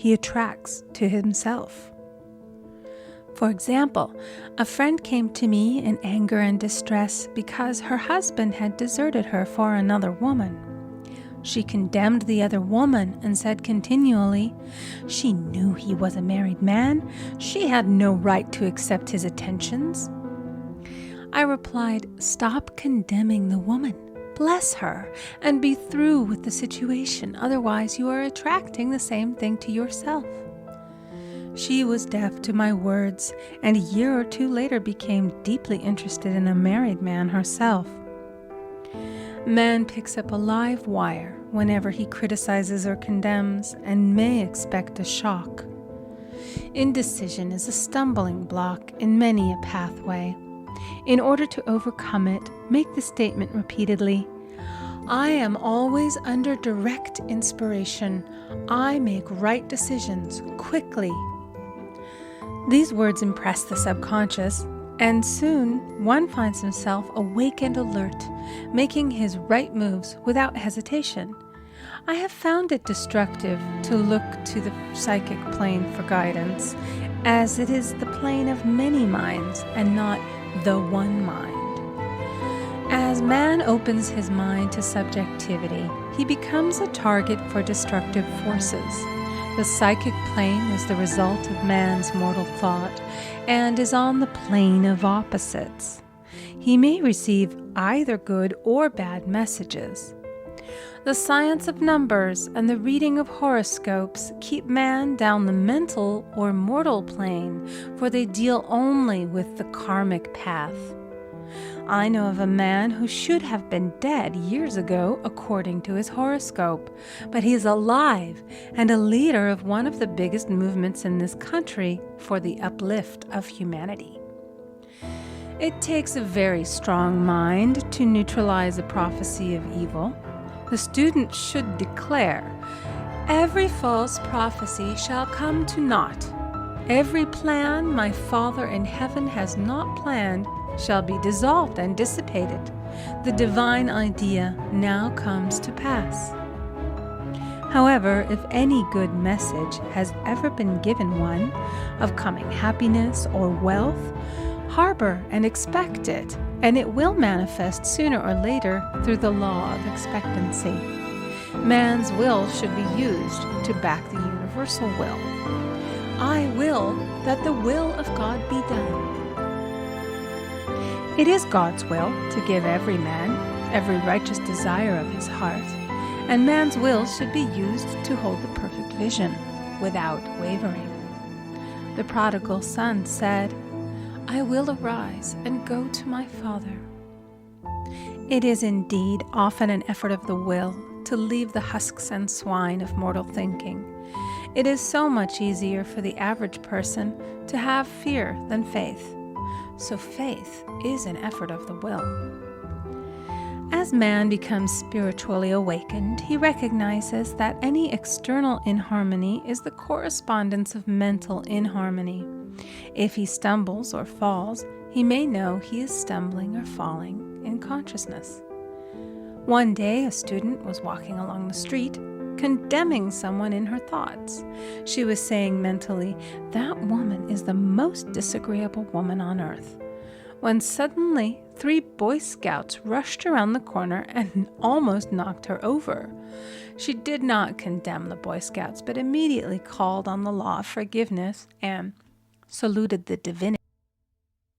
he attracts to himself. For example, a friend came to me in anger and distress because her husband had deserted her for another woman. She condemned the other woman and said continually, she knew he was a married man. She had no right to accept his attentions. I replied, stop condemning the woman. Bless her and be through with the situation. Otherwise, you are attracting the same thing to yourself. She was deaf to my words, and a year or two later became deeply interested in a married man herself. Man picks up a live wire whenever he criticizes or condemns and may expect a shock. Indecision is a stumbling block in many a pathway. In order to overcome it, make the statement repeatedly, I am always under direct inspiration. I make right decisions quickly. These words impress the subconscious, and soon one finds himself awake and alert, making his right moves without hesitation. I have found it destructive to look to the psychic plane for guidance, as it is the plane of many minds and not the one mind. As man opens his mind to subjectivity, he becomes a target for destructive forces. The psychic plane is the result of man's mortal thought and is on the plane of opposites. He may receive either good or bad messages. The science of numbers and the reading of horoscopes keep man down the mental or mortal plane, for they deal only with the karmic path. I know of a man who should have been dead years ago according to his horoscope, but he is alive and a leader of one of the biggest movements in this country for the uplift of humanity. It takes a very strong mind to neutralize a prophecy of evil. The student should declare, every false prophecy shall come to naught. Every plan my Father in heaven has not planned shall be dissolved and dissipated. The divine idea now comes to pass. However, if any good message has ever been given one of coming happiness or wealth, harbor and expect it, and it will manifest sooner or later through the law of expectancy. Man's will should be used to back the universal will. I will that the will of God be done. It is God's will to give every man every righteous desire of his heart, and man's will should be used to hold the perfect vision without wavering. The prodigal son said, I will arise and go to my father. It is indeed often an effort of the will to leave the husks and swine of mortal thinking. It is so much easier for the average person to have fear than faith. So faith is an effort of the will. As man becomes spiritually awakened, he recognizes that any external inharmony is the correspondence of mental inharmony. If he stumbles or falls, he may know he is stumbling or falling in consciousness. One day, a student was walking along the street, condemning someone in her thoughts. She was saying mentally, that woman is the most disagreeable woman on earth, when suddenly 3 Boy Scouts rushed around the corner and almost knocked her over. She did not condemn the Boy Scouts, but immediately called on the law of forgiveness and saluted the divinity